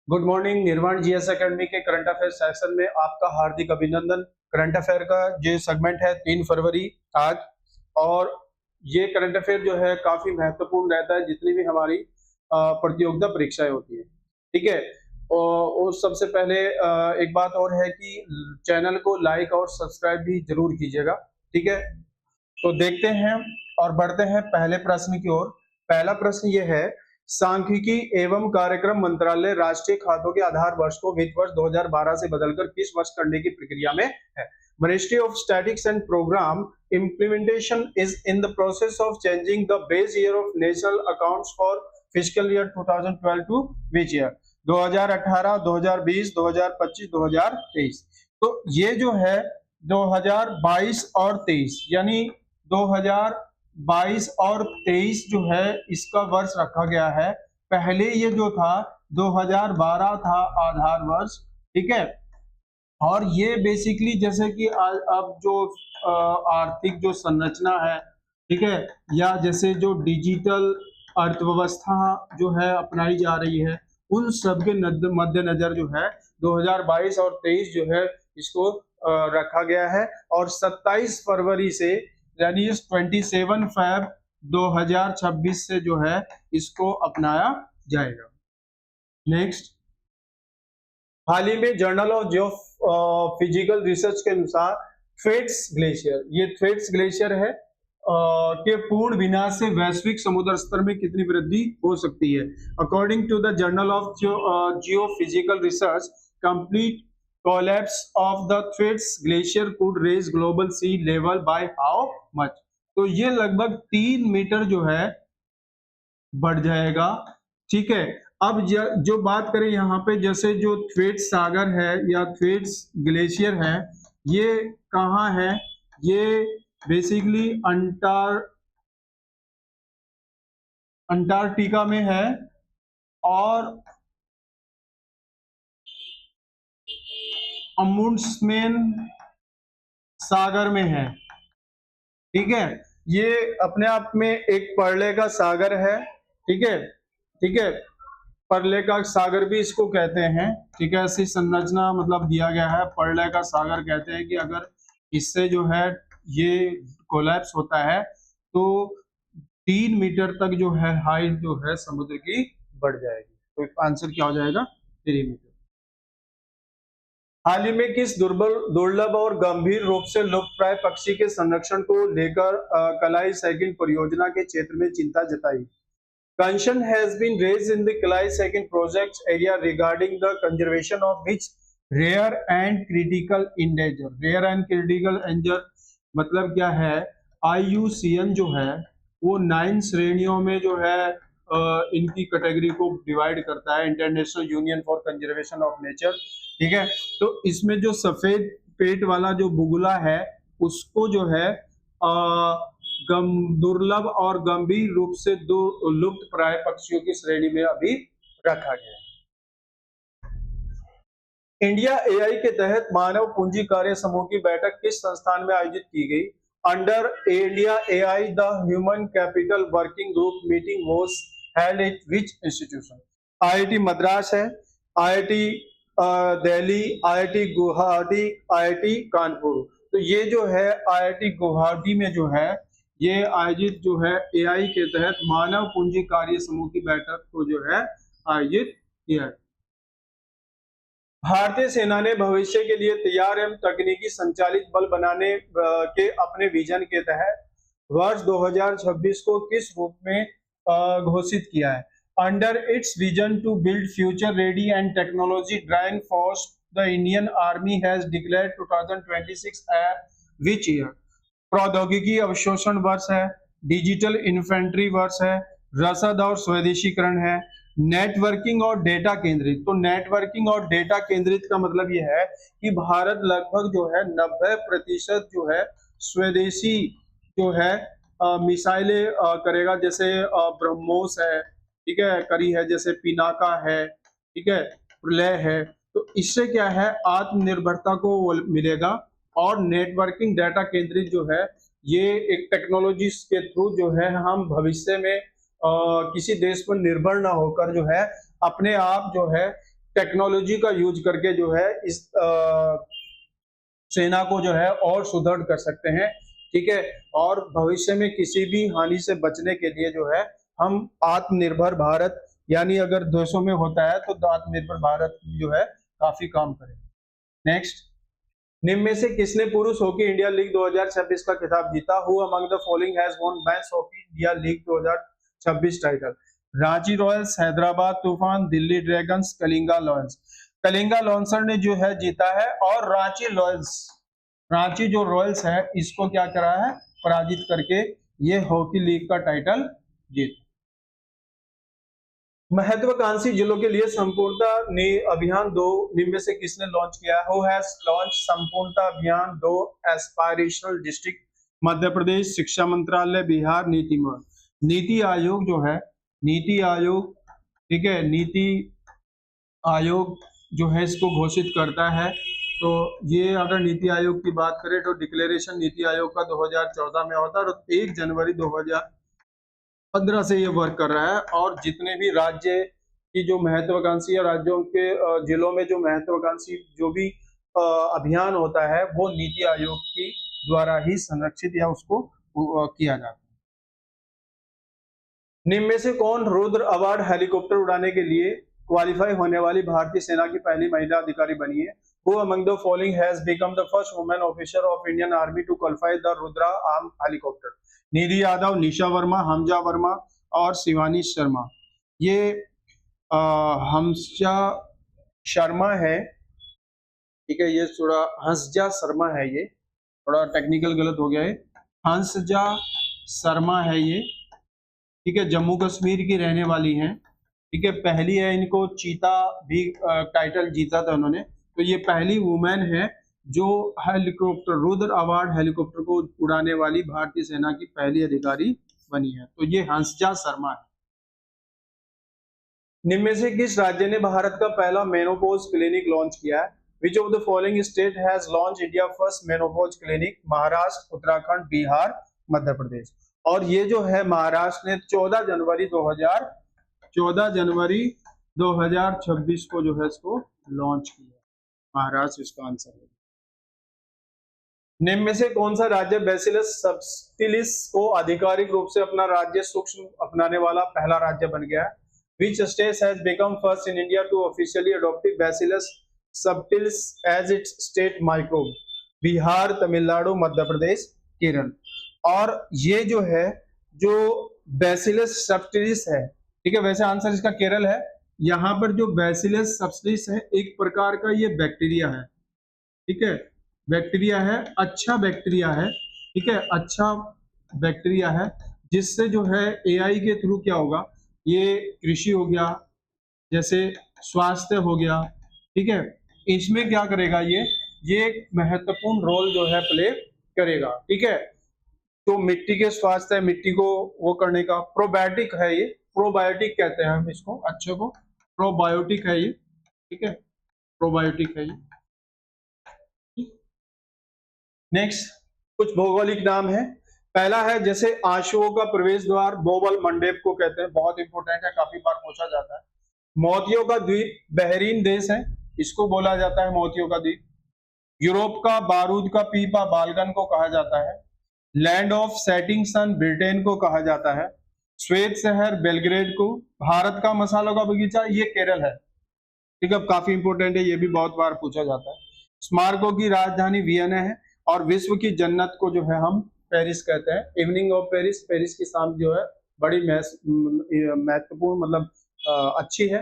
Good morning. निर्वाण GS academy के current affair section में आपका हार्दिक अभिनंदन। करंट अफेयर का जो सेगमेंट है 3 फरवरी आज, और ये करंट अफेयर जो है काफी महत्वपूर्ण रहता है जितनी भी हमारी प्रतियोगिता परीक्षाएं होती है। ठीक है। और सबसे पहले एक बात और है कि चैनल को लाइक और सब्सक्राइब भी जरूर कीजिएगा। ठीक है, तो देखते हैं और बढ़ते हैं पहले प्रश्न की ओर। पहला प्रश्न ये है, सांख्यिकी एवं कार्यक्रम मंत्रालय राष्ट्रीय खातों के आधार वर्ष को वित्त वर्ष 2012 से बदलकर किस वर्ष करने की प्रक्रिया में है? Ministry of statistics and programme implementation is in the process of changing the base year of national accounts for physical year 2012 to which year? 2018, 2020, 2025, 2023। तो ये जो है 2022 और 23, यानी 2022 और 23 जो है इसका वर्ष रखा गया है। पहले ये जो था 2012 था आधार वर्ष। ठीक है, और ये बेसिकली जैसे कि अब जो आर्थिक जो संरचना है, ठीक है, या जैसे जो डिजिटल अर्थव्यवस्था जो है अपनाई जा रही है, उन सब के मद्देनजर जो है 2022 और 23 जो है इसको रखा गया है। और 27 फरवरी से यानी 27 फैब 2026 से जो है इसको अपनाया जाएगा। नेक्स्ट, हाल ही में journal of geophysical research के अनुसार थ्वेट्स ग्लेशियर, ये थ्वेट्स ग्लेशियर है के पूर्ण विनाश से वैश्विक समुद्र स्तर में कितनी वृद्धि हो सकती है? According to the journal of geophysical research, complete collapse of the Thwaites glacier could raise global sea level by how much? तो ये लगभग 3 मीटर जो है बढ़ जाएगा। ठीक है, अब जो बात करें यहाँ पे, जैसे जो थ्वेट्स सागर है या थ्वेट्स ग्लेशियर है, ये कहाँ है? ये बेसिकली अंटार्कटिका में है और अमुंडसेन सागर में है। ठीक है, ये अपने आप में एक पर्ले का सागर है। ठीक है, ठीक है, पर्ले का सागर भी इसको कहते हैं। ठीक है, ऐसी संरचना मतलब दिया गया है, पर्ले का सागर कहते हैं कि अगर इससे जो है ये कोलैप्स होता है तो 3 मीटर तक जो है हाइट जो है समुद्र की बढ़ जाएगी। तो आंसर क्या हो जाएगा? 3 मीटर। हाल ही में किस दुर्लभ और गंभीर रूप से लुप्तप्राय पक्षी के संरक्षण को लेकर कलाई सेकंड परियोजना के क्षेत्र में चिंता जताई? Concern has been raised in the Kalai Second project area regarding the conservation of which rare and critical endangered. Rare and critical endangered मतलब क्या है? IUCN जो है वो 9 श्रेणियों में जो है इनकी कैटेगरी को डिवाइड करता है, international union for conservation of nature. ठीक है, तो इसमें जो सफेद पेट वाला जो बुगला है उसको जो है दुर्लभ और गंभीर रूप से लुप्त प्राय पक्षियों की श्रेणी में अभी रखा गया है। इंडिया एआई के तहत मानव पूंजी कार्य समूह की बैठक किस संस्थान में आयोजित की गई? Under India AI the human capital working group meeting was held at which institution? IIT Madras है, IIT Delhi, IIT Guwahati, IIT Kanpur. तो ये जो है आईआईटी गुवाहाटी में जो है ये आयोजित जो है एआई के तहत मानव पूंजी कार्य समूह की बैठक को जो है आयोजित किया है। भारतीय सेना ने भविष्य के लिए तैयार एवं तकनीकी संचालित बल बनाने के अपने विजन के तहत वर्ष 2026 को किस रूप में घोषित किया है? Under its vision to build future ready and technology driving force the Indian Army has declared 2026 which year? प्रौद्योगिकी अवशोषण वर्ष है, डिजिटल इन्फेंट्री वर्ष है, रसद और स्वदेशीकरण है, नेटवर्किंग और डेटा केंद्रित। तो नेटवर्किंग और डेटा केंद्रित का मतलब यह है कि भारत लगभग जो है 90% जो है स्वदेशी जो है मिसाइलें करेगा, जैसे ब्रह्मोस है, ठीक है, करी है, जैसे पिनाका है, ठीक है, प्रलय है। तो इससे क्या है, आत्मनिर्भरता को मिलेगा। और नेटवर्किंग डेटा केंद्रित जो है ये एक टेक्नोलॉजी के थ्रू जो है हम भविष्य में किसी देश पर निर्भर ना होकर जो है अपने आप जो है टेक्नोलॉजी का यूज करके जो है इस सेना को जो है और सुदृढ़ कर सकते हैं, ठीक है। और भविष्य में किसी भी हानि से बचने के लिए जो है हम आत्मनिर्भर भारत, यानी अगर देशों में होता है तो आत्मनिर्भर भारत जो है काफी काम करेगा। नेक्स्ट, निम्न में से किसने पुरुष हॉकी इंडिया लीग 2026 का खिताब जीता? Who among the following has won men's hockey India league 2026 title? Ranchi Royals, Hyderabad तूफान, दिल्ली ड्रैगन्स, कलिंगा लॉयंस। कलिंगा लॉन्सर ने जो है जीता है, और रांची जो रॉयल्स है इसको क्या करा है, पराजित करके ये हॉकी लीग का टाइटल जीता। महत्वाकांक्षी जिलों के लिए संपूर्णता अभियान 2 निम्न में से किसने लॉन्च किया? हु हैज लॉन्च संपूर्णता अभियान 2 एस्पायरेशनल डिस्ट्रिक्ट? मध्य प्रदेश, शिक्षा मंत्रालय, बिहार, नीति आयोग जो है, नीति आयोग, ठीक है, नीति आयोग जो है इसको घोषित करता है। तो ये अगर नीति आयोग की बात करें तो डिक्लेरेशन नीति आयोग का 2014 में होता है, और 1 जनवरी 2015 से ये वर्क कर रहा है। और जितने भी राज्य की जो महत्वाकांक्षी या राज्यों के जिलों में जो महत्वाकांक्षी जो भी अभियान होता है वो नीति आयोग की द्वारा ही संरक्षित या उसको किया जाता है। निम्न में से कौन रुद्र अवार्ड हेलीकॉप्टर उड़ाने के लिए क्वालिफाई होने वाली भारतीय सेना की पहली महिला अधिकारी बनी है? Who among the following has become the first woman officer of Indian Army to qualify the Rudra armed helicopter? निधि यादव, निशा वर्मा, हमजा वर्मा और शिवानी शर्मा। ये हमजा शर्मा है, ठीक है, ये थोड़ा हंसजा शर्मा है, ये थोड़ा टेक्निकल गलत हो गया है, हंसजा शर्मा है ये, ठीक है, जम्मू कश्मीर की रहने वाली हैं, ठीक है। पहली है, इनको चीता भी टाइटल जीता था उन्होंने, तो ये पहली वुमेन है जो हेलीकॉप्टर रुद्र अवार्ड हेलीकॉप्टर को उड़ाने वाली भारतीय सेना की पहली अधिकारी बनी है। तो ये हंसजा शर्मा है। निम्न में से किस राज्य ने भारत का पहला मेनोपॉज क्लिनिक लॉन्च किया है? Which of the following state has launched India first menopause clinic? Maharashtra, Uttarakhand, Bihar, Madhya Pradesh. और ये जो है महाराष्ट्र ने 14 जनवरी 2026 को जो है इसको लॉन्च किया। महाराष्ट्र इसका आंसर है। निम्न में से कौन सा राज्य बैसिलस सबटिलिस को आधिकारिक रूप से अपना राज्य सूक्ष्म अपनाने वाला पहला राज्य बन गया है? Which state has become first in India to officially adopt Bacillus subtilis as its state microbe? Bihar, Tamil Nadu, Madhya Pradesh, Kerala. और ये जो है जो बैसिलस सबटिलिस है, ठीक है, वैसे आंसर इसका केरल है। यहाँ पर जो बैसिलस सबटिलिस है एक प्रकार का ये बैक्टीरिया है, ठीक है, बैक्टीरिया है, अच्छा बैक्टीरिया है, ठीक है, अच्छा बैक्टीरिया है, जिससे जो है एआई के थ्रू क्या होगा, ये कृषि हो गया, जैसे स्वास्थ्य हो गया, ठीक है, इसमें क्या करेगा, ये एक महत्वपूर्ण रोल जो है प्ले करेगा, ठीक है। तो मिट्टी के स्वास्थ्य, मिट्टी को वो करने का प्रोबायोटिक है, ये प्रोबायोटिक कहते हैं हम इसको, अच्छे को प्रोबायोटिक है ये, ठीक है, प्रोबायोटिक है ये। नेक्स्ट, कुछ भौगोलिक नाम है। पहला है जैसे आंसुओं का प्रवेश द्वार, बोबल मंडेप को कहते हैं, बहुत इंपोर्टेंट है, काफी बार पूछा जाता है। मोतियों का द्वीप बहरीन देश है, इसको बोला जाता है मोतियों का द्वीप। यूरोप का बारूद का पीपा बालगन को कहा जाता है। Land of setting sun Britain को कहा जाता है। श्वेत शहर बेलग्रेड को। भारत का मसालों का बगीचा ये केरल है, ठीक है, काफी इंपोर्टेंट है, ये भी बहुत बार पूछा जाता है। स्मारकों की राजधानी वियना है। और विश्व की जन्नत को जो है हम पेरिस कहते हैं। इवनिंग ऑफ पेरिस, पेरिस की शाम जो है बड़ी महत्वपूर्ण मतलब अच्छी है,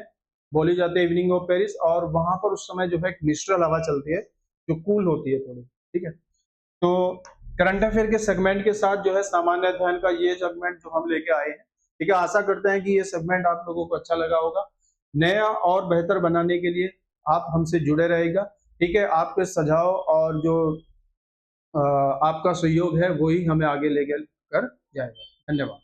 बोली जाती है इवनिंग ऑफ पेरिस। और वहां पर उस समय जो है नेचुरल हवा चलती है जो कूल होती है थोड़ी, ठीक है। तो करंट अफेयर के सेगमेंट के साथ जो है सामान्य अध्ययन का ये सेगमेंट जो हम लेके आए हैं, ठीक है, आशा करते हैं कि ये सेगमेंट आप लोगों को अच्छा लगा होगा। नया और बेहतर बनाने के लिए आप हमसे जुड़े रहेगा, ठीक है। आपके सुझाव और जो आपका सहयोग है वही हमें आगे लेकर जाएगा। धन्यवाद।